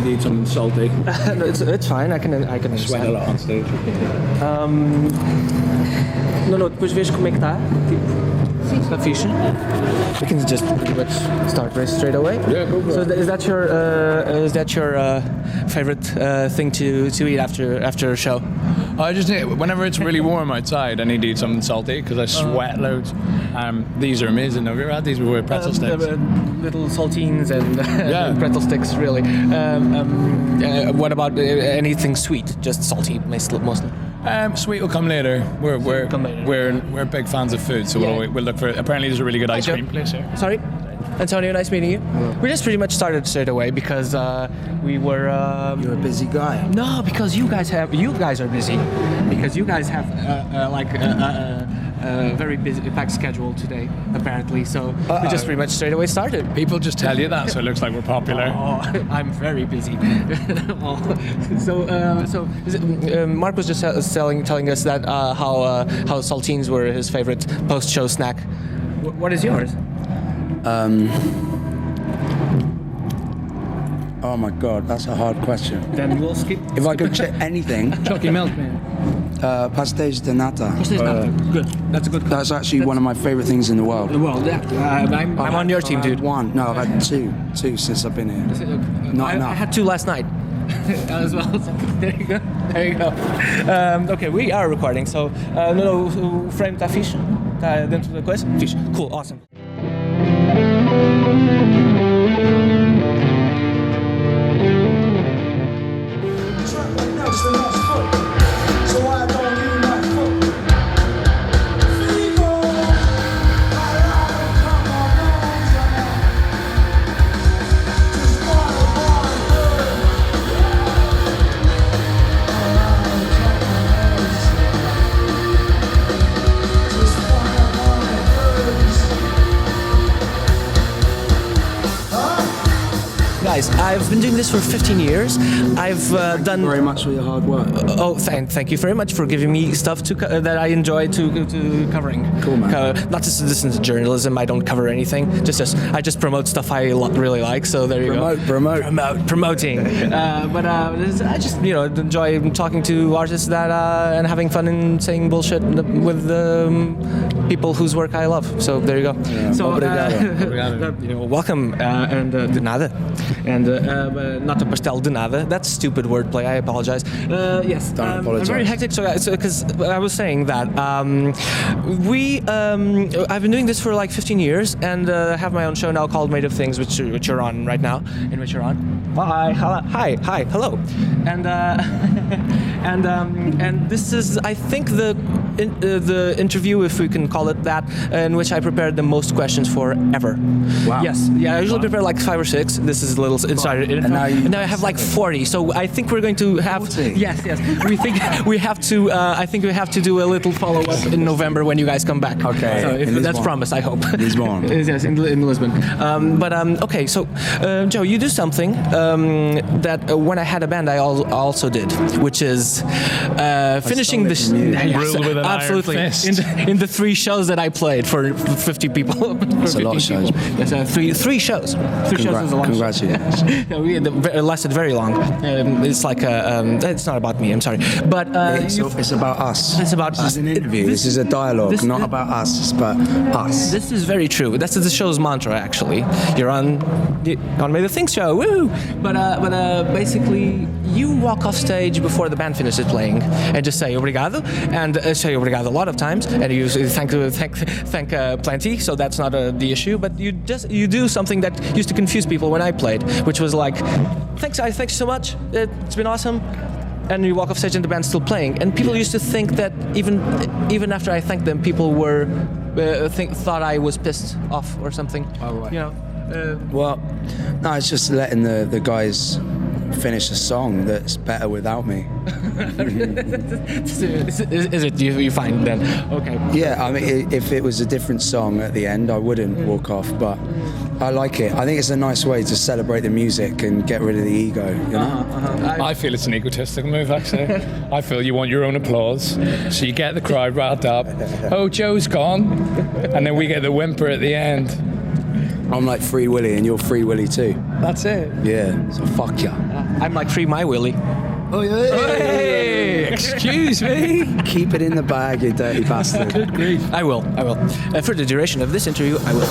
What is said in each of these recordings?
need something salty. No, it's fine. I can understand. Sweat a lot on stage. Nônô, depois vês como é que está. Tipo, está fixe. We can just pretty much start right straight away. Yeah, go for So it. is that your favorite thing to eat after a show? I just need, whenever it's really warm outside, I need to eat something salty because I sweat loads. These are amazing. Have you ever had these with pretzel sticks? Little saltines and Yeah. pretzel sticks, really. What about anything sweet? Just salty, mostly. Sweet will come later. We're come later. we're big fans of food, so Yeah. we'll look for. Apparently, there's a really good ice Joe. cream place here. Sorry, Antonio. Nice meeting you. We just pretty much started straight away because we were. You're a busy guy. No, because you guys are busy, because you guys have a very busy packed schedule today, apparently. So we just pretty much straight away started. People just tell you that, so it looks like we're popular. Oh, I'm very busy. Mark was just telling us that how saltines were his favorite post-show snack. What is yours? Oh my God, that's a hard question. Then we'll skip. If I could check anything, Chalky milk, man. pastéis de nata. Good. That's a good. That's actually one of my favorite things in the world. Well, yeah. I'm on your team, dude. One. No, I've had two since I've been here. Not enough. I had two last night as well. So there you go. There you go. Okay, we are recording. So, o frame está fixe? Está dentro da coisa? Fixe. Cool. Awesome. Guys, I've been doing this for 15 years. I've done. Thank you very much for your hard work. Thank you very much for giving me stuff that I enjoy to covering. Cool, man. Not just listen to journalism. I don't cover anything. I just promote stuff I really like. So there you go. Promoting. I just enjoy talking to artists and having fun and saying bullshit with people whose work I love. So there you go. Yeah. So Obrigado. welcome and de nada. And not a pastel de nada. That's stupid wordplay. I apologize. Yes, Don't apologize. I'm very hectic. So because I was saying that I've been doing this for like 15 years, and have my own show now called Made of Things, which you're on right now, in which you're on. Hi, hello, and and this is, I think, the interview, if we can call it that, in which I prepared the most questions for ever. Wow. Yes. Yeah. I usually prepare like 5 or 6. This is a little insider info. And now I have like 40. So I think we're going to have. 40? Yes. We think we have to. I think we have to do a little follow up in November when you guys come back. Okay. So In that's Lisbon. promised, I hope. Lisbon. Yes, in Lisbon. Okay. So, Joe, you do something that when I had a band I also did, which is finishing the. Ruled with an absolutely. iron fist. In the 3 shows that I played for 50 people. That's a lot of shows. Yes, 3 shows. 3 shows is a lot. Congratulations. No, it lasted very long. It's like it's not about me. I'm sorry, but It's about us. It's about This us. is an interview. This is a dialogue, not about us. It's about us. This is very true. That's the show's mantra, actually. You're on Made of Things show, woo! But basically, you walk off stage before the band finishes playing and just say obrigado, and say obrigado a lot of times, and you thank plenty. So that's not the issue. But you do something that used to confuse people when I played, which was like, thanks you so much. It's been awesome. And you walk off stage and the band's still playing. And people used to think that even after I thanked them, people were thought I was pissed off or something. Oh, right. You know. Well, no, it's just letting the guys finish a song that's better without me. Is it you find then? Okay. Yeah, I mean, if it was a different song at the end, I wouldn't walk off, but I like it. I think it's a nice way to celebrate the music and get rid of the ego, you know? I feel it's an egotistical move, actually. I feel you want your own applause, so you get the crowd riled up. Oh, Joe's gone, and then we get the whimper at the end. I'm like Free Willy and you're Free Willy too. That's it. Yeah, so fuck ya. I'm like Free My Willy. Oh, yeah. Hey, excuse me. Keep it in the bag, you dirty bastard. Good grief. I will. For the duration of this interview, I will.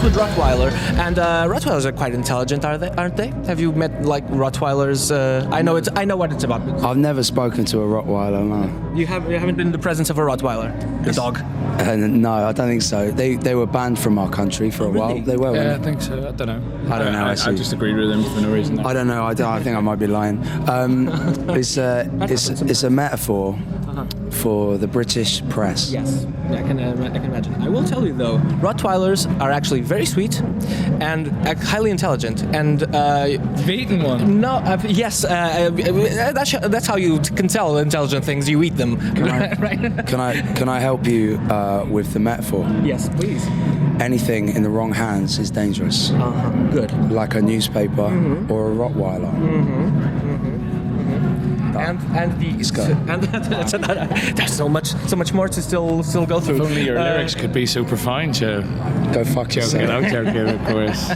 Rottweiler, and Rottweilers are quite intelligent, aren't they? Have you met like Rottweilers? I know what it's about. I've never spoken to a Rottweiler, no. You haven't been in the presence of a Rottweiler, the dog. No, I don't think so. They were banned from our country for a while. really? They were. Yeah, I weren't think so. I don't know. I don't know, I actually. just agreed with him for no reason. they? I don't know. I think I might be lying. It's a metaphor for the British press. Yes, I can imagine. I will tell you though, Rottweilers are actually very sweet and highly intelligent. And You've eaten one. no, yes, that's how you can tell intelligent things. You eat them. Right? Can I help you with the metaphor? Yes, please. Anything in the wrong hands is dangerous, Good. like a newspaper or a Rottweiler. And there's so much more to still go through. If only your lyrics could be so profound, Joe. Go fuck Joking, yourself. I'm joking, of course.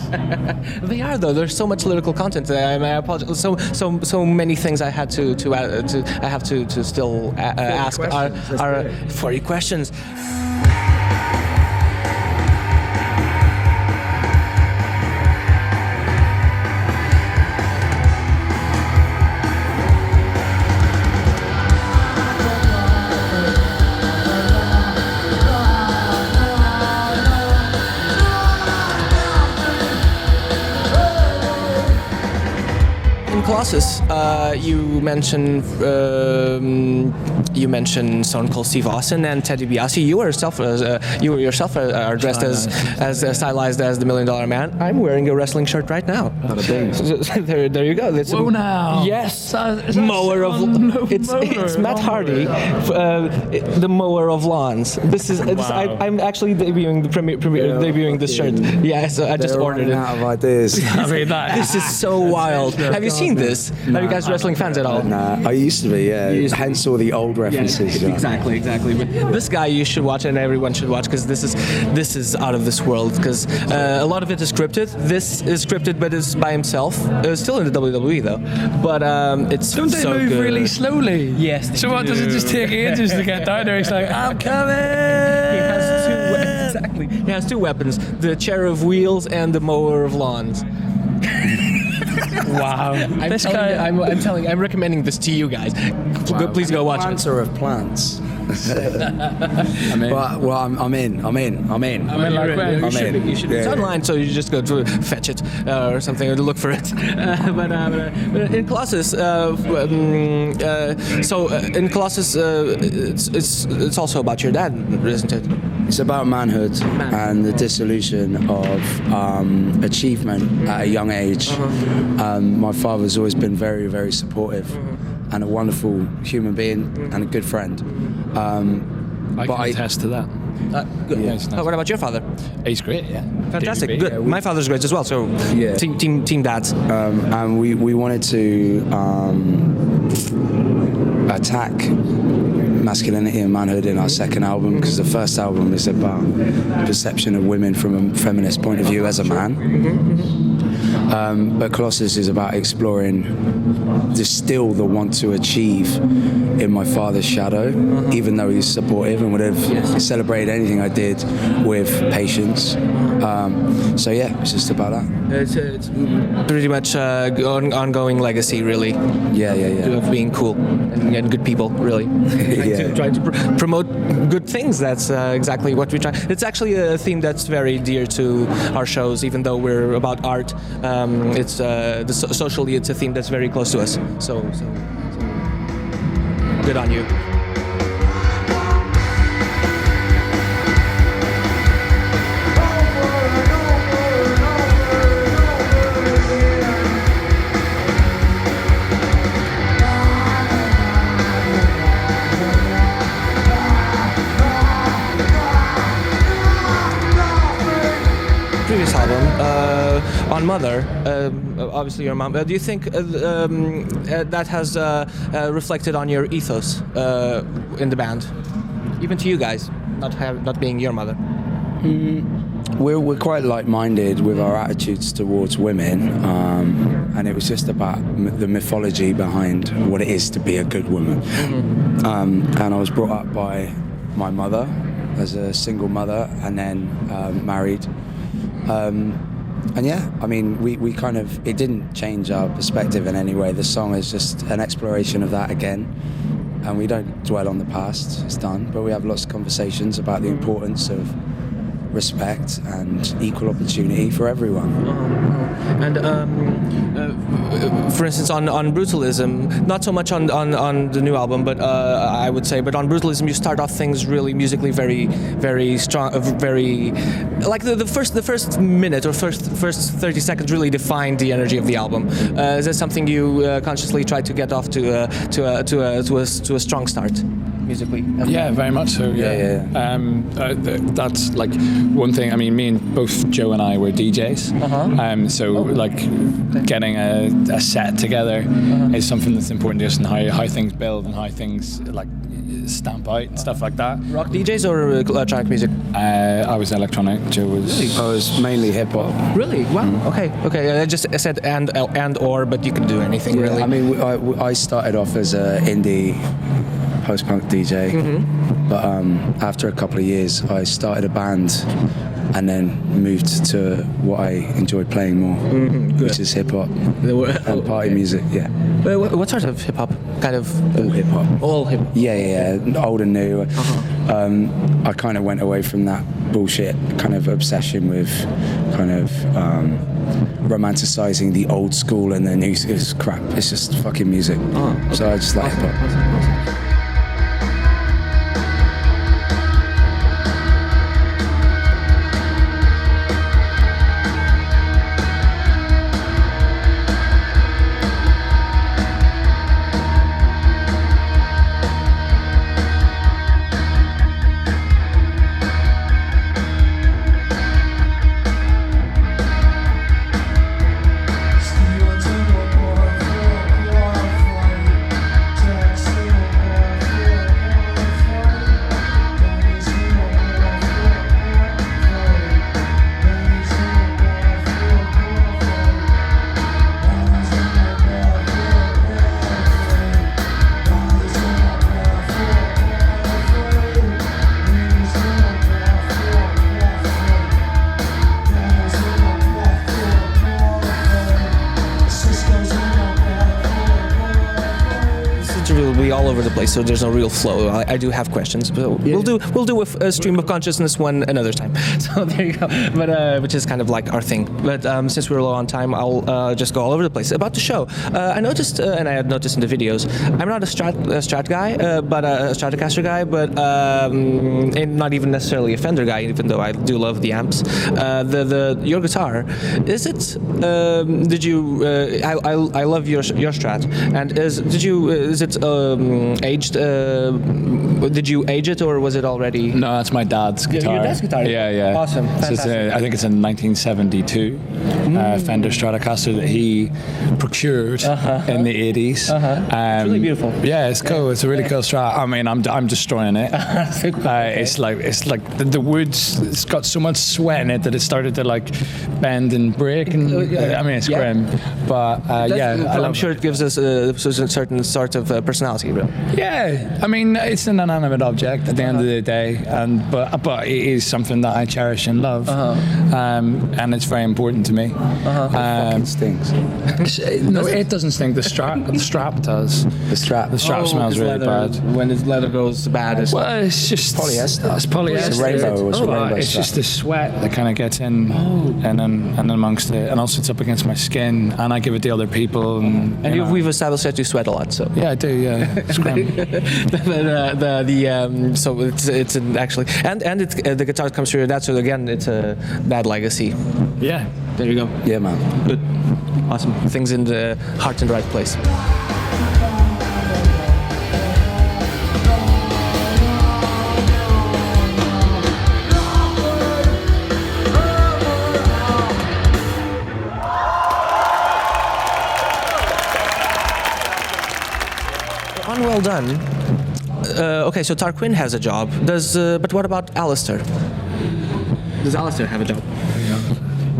They are though. There's so much lyrical content. I apologize. So many things I had to I have to still ask. Are 40 questions. Colossus, you mentioned someone called Steve Austin and Teddy Biasi. You yourself are dressed as stylized as the $1 Million Man. I'm wearing a wrestling shirt right now. There you go. Whoa now. Yes, Is that mower of it's Matt Hardy, the mower of lawns. This is I'm actually debuting debuting this shirt. Yeah, so I just ordered it. Out of ideas. I mean, This is so wild. Have you seen this? Are you guys wrestling fans at all? Nah, I used to be, yeah. Hence all the old references. Yeah, exactly. But this guy you should watch, and everyone should watch, because this is out of this world. Because a lot of it is scripted. This is scripted, but it's by himself. Still in the WWE though. But it's don't they so move good. really slowly? Yes. They So what, does it just take ages to get down there? He's like, I'm coming. He has two exactly. He has two weapons: the chair of wheels and the mower of lawns. Wow. I'm recommending this to you guys. Please go watch it. Planter of plants. I mean, Well, I'm in. I mean, like, well, I'm in. You should. It's online, so you just go to fetch it or something, or to look for it. But in Colossus, in Colossus, it's also about your dad, isn't it? It's about manhood and the dissolution of achievement at a young age. My father's always been very, very supportive and a wonderful human being and a good friend. I can attest to that. Good. Yeah, it's nice. What about your father? He's great, yeah. Fantastic. DB, Good. yeah, My father's great as well. So Yeah. team dads. And we wanted to attack masculinity and manhood in our second album, because the first album is about the perception of women from a feminist point of view as a man. But Colossus is about exploring still the want to achieve in my father's shadow, even though he's supportive and would have celebrated anything I did with patience. So yeah, it's just about that. It's pretty much ongoing legacy, really. Yeah. Of being cool and good people, really. Trying to promote good things. That's exactly what we try. It's actually a theme that's very dear to our shows, even though we're about art. It's socially, it's a theme that's very close to us. So good on you. this album. On Mother, obviously your mom. Do you think that has reflected on your ethos in the band, even to you guys, not being your mother? We're quite like-minded with our attitudes towards women, and it was just about the mythology behind what it is to be a good woman. And I was brought up by my mother as a single mother, and then married. And yeah, I mean, we kind of, it didn't change our perspective in any way. The song is just an exploration of that again. And we don't dwell on the past, it's done, but we have lots of conversations about the importance of respect and equal opportunity for everyone. And for instance, on Brutalism, not so much on the new album, but I would say, but on Brutalism, you start off things really musically very, very strong, very like the first minute or first 30 seconds really define the energy of the album. Is that something you consciously try to get off to a strong start? Musically, yeah, very much so. Yeah. That's like one thing. I mean, me and both Joe and I were DJs, so like getting a set together is something that's important to us, and how things build and how things like stamp out and stuff like that. Rock DJs or electronic music? I was electronic. Joe was. I was mainly hip hop. Really? Wow. Okay. I just said and or, but you can do anything really. I mean, I started off as a indie post-punk DJ, but after a couple of years I started a band and then moved to what I enjoyed playing more, which is hip-hop and party music. Yeah. What sort of hip-hop? Kind of all hip-hop. All hip-hop? Yeah, old and new. I kind of went away from that bullshit kind of obsession with kind of romanticizing the old school and the new. It's crap. It's just fucking music. So I just like hip-hop. All over the place, so there's no real flow. I do have questions, but we'll do a stream of consciousness one another time. So there you go. But which is kind of like our thing. But since we're low on time, I'll just go all over the place about the show. I noticed, and I had noticed in the videos, I'm not a Strat guy, but a Stratocaster guy, but and not even necessarily a Fender guy, even though I do love the amps. Your guitar, is it? Did you? I love your Strat, and is it? Aged? Did you age it, or was it already? No, that's my dad's guitar. Your dad's guitar? Yeah. Awesome. So I think it's a 1972 Fender Stratocaster that he procured in the 80s. It's really beautiful. Yeah, it's cool. It's a really cool Strat. I mean, I'm destroying it. It's like the wood's. It's got so much sweat in it that it started to like bend and break, and I mean it's grim. But I'm sure it gives us a certain sort of personality. Really. Yeah, I mean it's an inanimate object at the end of the day, but it is something that I cherish and love, and it's very important to me. It fucking stinks. No, it doesn't stink. The strap does. The strap smells really bad. When the leather goes bad, it's just polyester. It's polyester. It's a rainbow. It's just the sweat that kind of gets in, and then amongst it, and also it's up against my skin, and I give it to other people. And we've established that you sweat a lot, so yeah, I do. Yeah, it's grim. So it's actually and it's the guitar comes through your dad, so again it's a dad legacy. Yeah, there you go. Yeah, man. Good, awesome. Things in the heart in the right place. on Well Done. Okay, so Tarquin has a job. But what about Alistair? Does Alistair have a job?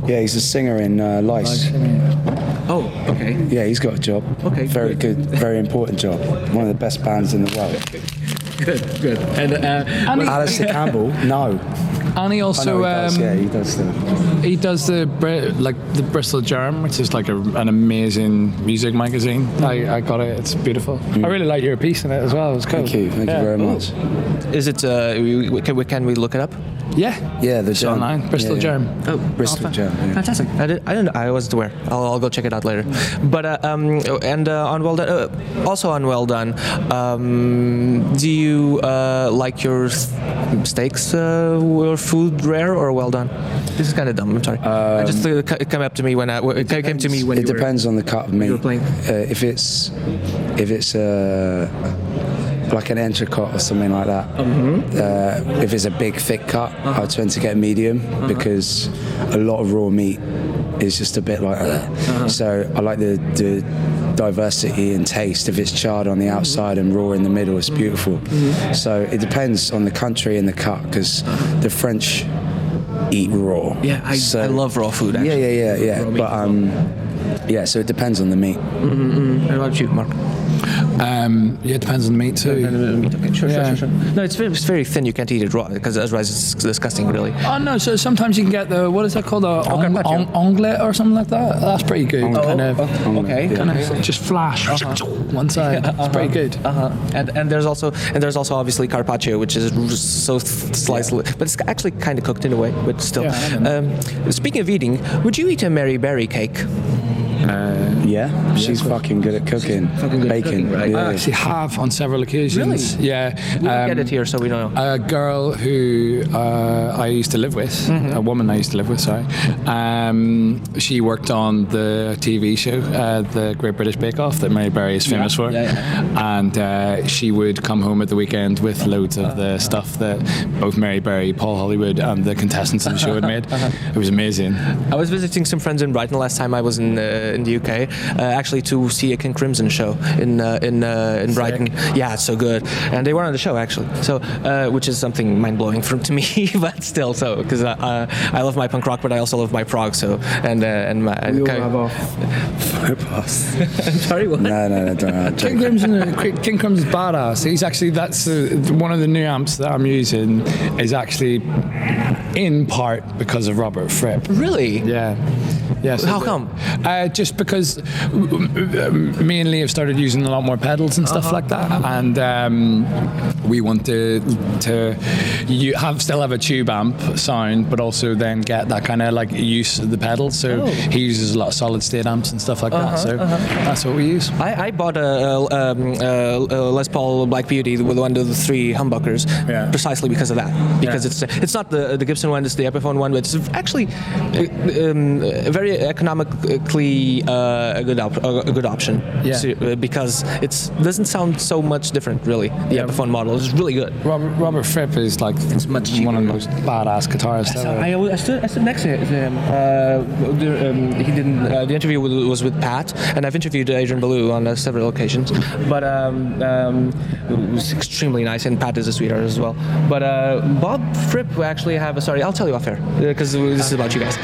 Yeah, he's a singer in Lice. Oh, okay. Yeah, he's got a job. Okay, very good, very important job. One of the best bands in the world. Good. And Alistair Campbell, no. And he also, he does still. he does the Bristol Germ, which is like an amazing music magazine. I got it. It's beautiful. I really like your piece in it as well. It was cool. Thank you very much. Is it? Can we look it up? Yeah. Yeah, the It's Germ. online. Bristol Germ. Oh, Bristol Germ. Yeah. Fantastic. I wasn't aware. I'll go check it out later. But on Well Done, also on Well Done, do you like your steaks or food rare or well done? This is kind of dumb. I'm sorry. It came up to me when it came to me when it depends on the cut of meat. You were playing. If it's like an entrecote or something like that. If it's a big thick cut, I tend to get medium because a lot of raw meat is just a bit like that. So I like the diversity in taste. If it's charred on the outside and raw in the middle, it's beautiful. So it depends on the country and the cut because the French eat raw. Yeah, I love raw food. Actually. Yeah. But so it depends on the meat. What about you, Mark? It depends on the meat too. Okay, sure. No, it's very thin. You can't eat it raw because otherwise it's disgusting, really. Oh no! So sometimes you can get what is that called? Onglet or something like that. That's pretty good. Okay. Kind of just flash one side. It's pretty good. And there's also obviously carpaccio, which is so sliced, but it's actually kind of cooked in a way, but still. Speaking of eating, would you eat a Mary Berry cake? She's fucking good at cooking. Baking. Right? Yeah. I actually have on several occasions. Really? Yeah. We'll get it here so we know. A girl who I used to live with, a woman I used to live with, sorry, she worked on the TV show, the Great British Bake Off that Mary Berry is famous for. And she would come home at the weekend with loads of the stuff that both Mary Berry, Paul Hollywood and the contestants of the show had made. It was amazing. I was visiting some friends in Brighton last time I was in the UK, actually to see a King Crimson show in Brighton. Yeah, it's so good, and they were on the show actually. So, which is something mind blowing to me, but still, so because I love my punk rock, but I also love my prog. So and my we all have our faux pas. I'm sorry, what? No, don't. King Crimson's badass. He's actually that's one of the new amps that I'm using is actually in part because of Robert Fripp. Really? Yeah. Yes. How come? Just because me and Lee have started using a lot more pedals and stuff like that, and we want to still have a tube amp sound, but also then get that kind of like use of the pedals. So he uses a lot of solid state amps and stuff like that. So that's what we use. I bought a Les Paul Black Beauty with one of the 3 humbuckers precisely because of that. Because it's not the Gibson one, it's the Epiphone one, but it's actually very economically a good option. Because it doesn't sound so much different, really. The Epiphone model is really good. Robert Fripp is like it's much cheaper. One of the most badass guitarists ever. I stood next to him. The interview was with Pat, and I've interviewed Adrian Ballou on several occasions. But it was extremely nice, and Pat is a sweetheart as well. But Bob Fripp actually have a story. I'll tell you off air because this is about you guys.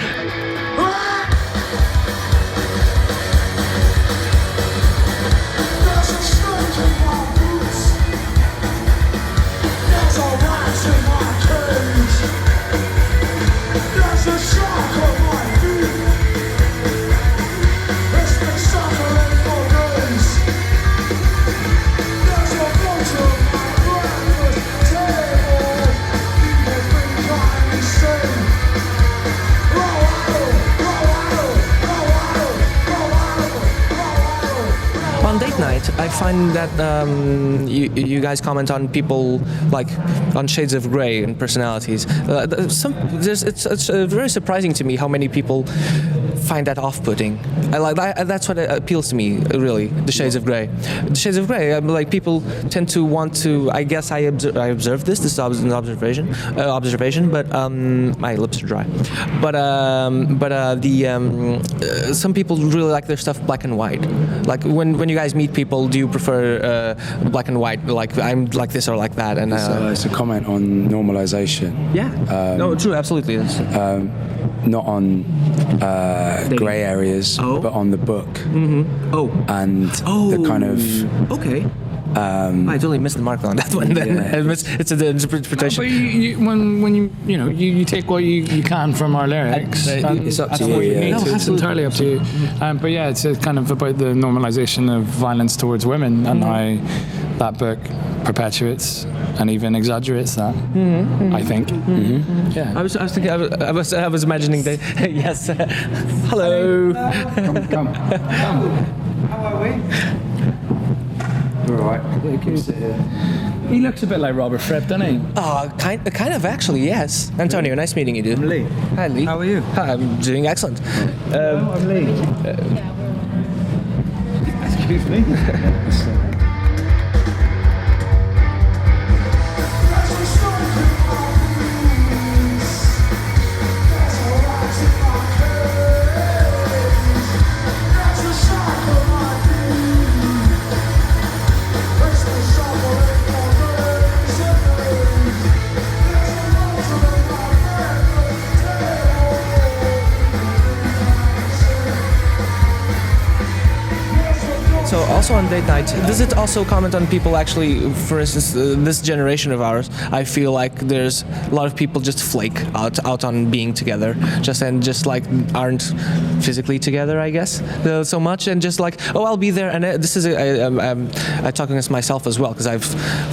I find that you guys comment on people like on shades of grey and personalities. It's very surprising to me how many people find that off-putting. That's what appeals to me, really. The shades of grey. The shades of grey. Like people tend to want to. I guess I observed this. This is an observation. But my lips are dry. But some people really like their stuff black and white. Like when you guys meet people, do you prefer black and white? Like I'm like this or like that? And it's a comment on normalization. Yeah. No, true. Absolutely. Not on grey areas, but on the book. Mm-hmm. And the kind of okay. I totally missed the mark on that one. Then it's an interpretation. But when you take what you can from our lyrics. It's up to you. It's entirely up to you. But yeah, it's kind of about the normalization of violence towards women, and how that book perpetuates and even exaggerates that. I think. Yeah. I was thinking. I was imagining that. Yes. Hello. Come. How are we? All right. Yeah, can you sit here? He looks a bit like Robert Fripp, doesn't he? Kind of actually, yes. Antonio, nice meeting you, dude. I'm Lee. Hi, Lee. How are you? Hi, I'm doing excellent. I'm Lee. Excuse me. So also on date night, does it also comment on people actually, for instance, this generation of ours, I feel like there's a lot of people just flake out on being together, just like aren't physically together, I guess, so much, and just like, oh, I'll be there, and this is, I'm talking as myself as well, because I've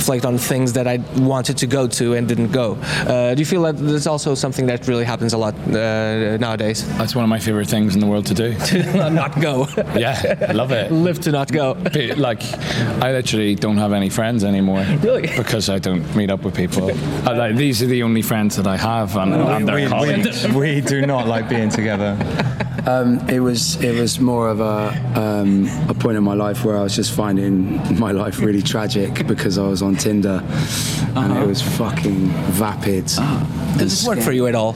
flaked on things that I wanted to go to and didn't go. Do you feel that there's also something that really happens a lot nowadays? That's one of my favorite things in the world to do. To not go. Yeah, I love it. Live to not go. Like, I literally don't have any friends anymore. Really? Because I don't meet up with people. These are the only friends that I have, and they're colleagues. We do not like being together. It was more of a point in my life where I was just finding my life really tragic because I was on Tinder and it was fucking vapid. Does this work for you at all?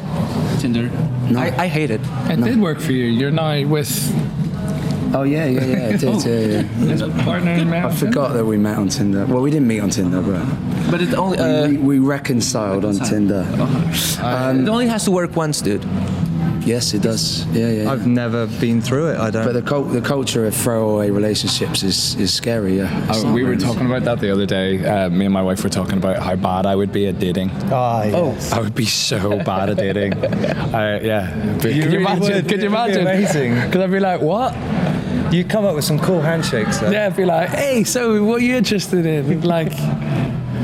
Tinder? No. I hate it. It did work for you. You're now with Oh yeah, it did. Yeah. partner in I forgot that we met on Tinder. Well, we didn't meet on Tinder, But it only we reconciled on Tinder. it only has to work once, dude. Yes, it does. Yeah. I've never been through it. I don't. But the culture of throwaway relationships is scary. Yeah. We were talking about that the other day. Me and my wife were talking about how bad I would be at dating. Yes. I would be so bad at dating. Yeah. Could you really imagine? would. Could you It'd be imagine? amazing. Because I'd be like, what? You come up with some cool handshakes. Though. Yeah, I'd be like, hey, so what are you interested in? Like,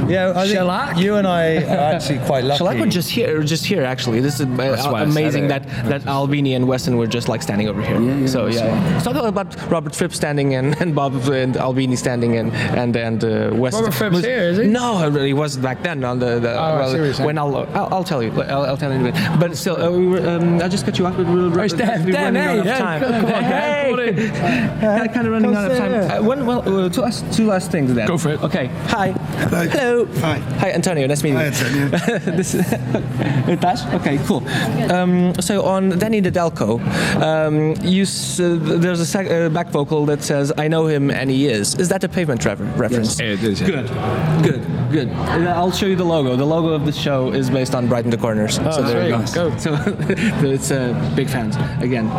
yeah, I think shellac? you and I are actually quite lucky. Shellac were just here actually. This is why I amazing said that Albini and Weston were just like standing over here. Yeah, so that's yeah, it's not all about Robert Fripp standing and Bob and Albini standing and Weston. Robert Fripp's here, is he? No, he wasn't back then. On the when I'll tell you. I'll tell you in a minute. But still, we were, I'll just cut you off. But we're running out of time. Come on, guys. Kind of running out of time. Two last things then. Go for it. Okay. Hi. Hello. Hi, Antonio. Nice meeting you. Antonio. This is Tash? Okay, cool. So on Danny the Delco, there's a back vocal that says, I know him and he is. Is that a Pavement reference? Yes, it is. Yeah. Good. I'll show you the logo. The logo of the show is based on Brighten the Corners. Oh, so there you go. nice. Go. So it's big fans. Again,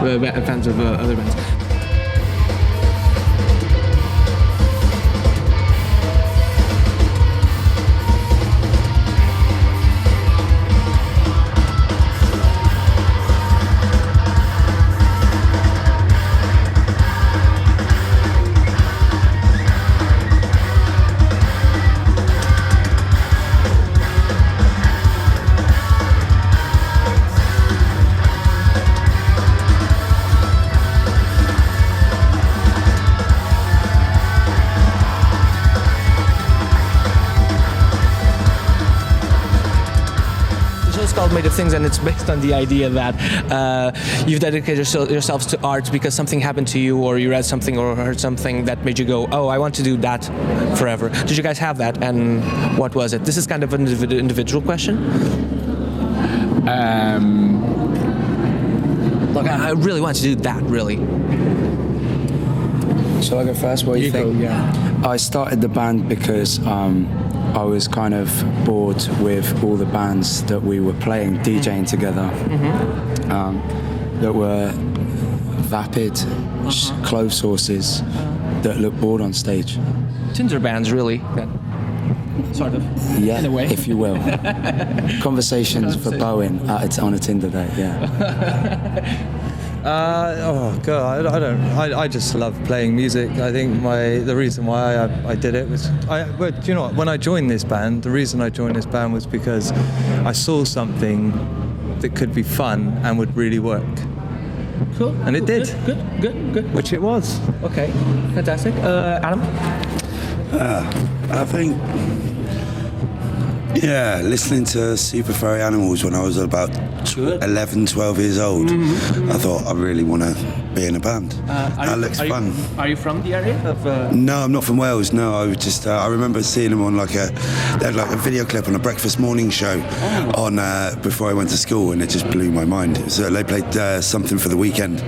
fans of other bands. called Made of Things, and it's based on the idea that you've dedicated yourselves to art because something happened to you, or you read something or heard something that made you go, oh, I want to do that forever. Did you guys have that, and what was it? This is kind of an individual question. Look, I really want to do that, really. Shall I go first? What do you think? Go, yeah. I started the band because I was kind of bored with all the bands that we were playing, DJing together, that were vapid, clove sources that look bored on stage. Tinder bands, really. Sort of. Yeah, in a way. if you will. Conversations for Bowen on a Tinder date, yeah. Oh God, I just love playing music. I think the reason why I did it was, but you know what? When I joined this band, the reason I joined this band was because I saw something that could be fun and would really work. Cool. And it did. Good. Which it was. Okay, fantastic. Adam? I think, yeah, listening to Super Furry Animals when I was about 11, 12 years old, I thought I really want to be in a band. That looks fun. Are you from the area? No, I'm not from Wales. No, I was just. I remember seeing them on they had like a video clip on a breakfast morning show on before I went to school, and it just blew my mind. So they played something for the weekend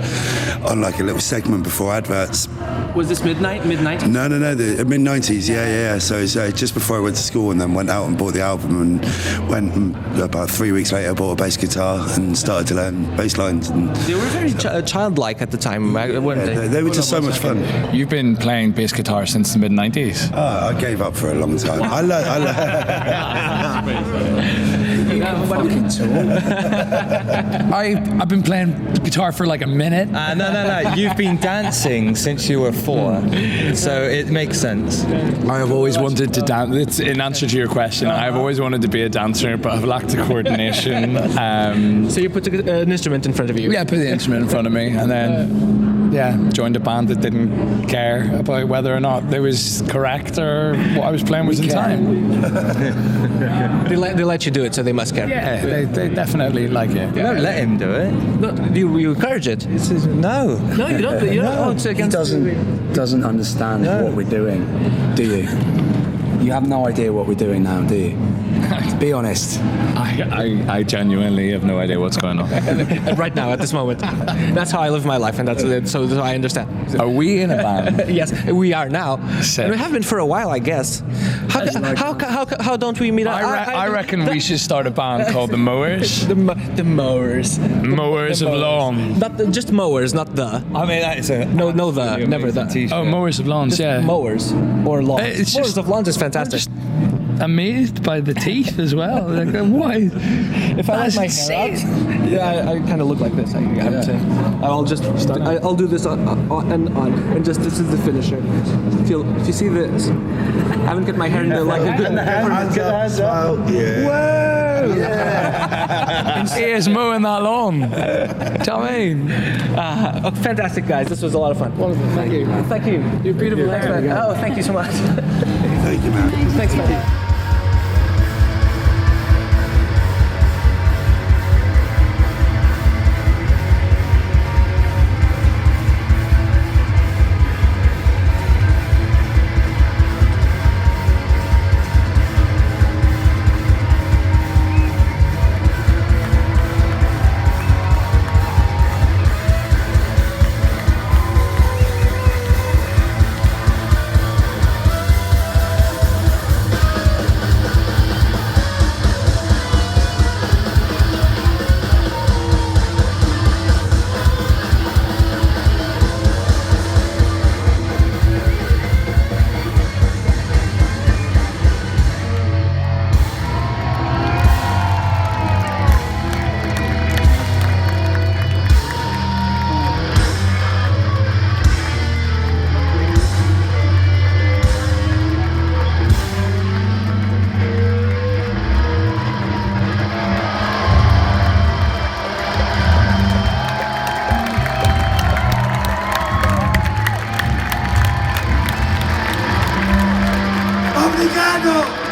on like a little segment before adverts. Was this mid-90s? No, the mid-90s, yeah. So just before I went to school, and then went out and bought the album, and went about 3 weeks later, bought a bass guitar and started to learn bass lines. And they were very childlike at the time, weren't they? They were just so much fun. You've been playing bass guitar since the mid-90s. I gave up for a long time. I I've been playing guitar for like a minute. No. You've been dancing since you were 4, so it makes sense. I have always wanted to dance. It's in answer to your question. I've always wanted to be a dancer, but I've lacked the coordination. So you put an instrument in front of you? Yeah, put the instrument in front of me, and then joined a band that didn't care about whether or not it was correct or what I was playing was in time. They let you do it, so they must care. Yeah, they definitely like it. You don't let him do it. No, you encourage it. No, you don't. You don't. Oh, it's He against doesn't understand what we're doing, do you? You have no idea what we're doing now, do you? Be honest. I genuinely have no idea what's going on. right now at this moment. That's how I live my life, and that's so I understand. Are we in a band? Yes, we are now. Sick. And we have been for a while, I guess. How don't we meet up? I reckon we should start a band called the Mowers. The Mowers. Mowers of Lawn. Not just mowers, not the. I mean that's a No, never the. T-shirt. Oh, Mowers of Lawns, Just yeah. mowers or lawns. It's Mowers just- of lawns is fantastic. Amazed by the teeth as well. Like, why? If I let my hair out, I kind of look like this. I'll just start. I'll do this on, and just this is the finisher. If you see this, I haven't got my hair in like a good. yeah. He is mowing that lawn. Do you know what I mean? Fantastic, guys. This was a lot of fun. Thank you. Thank you. You're beautiful. Thanks, man. Oh, thank you so much. Thank you, man. Thanks, man. Obrigado!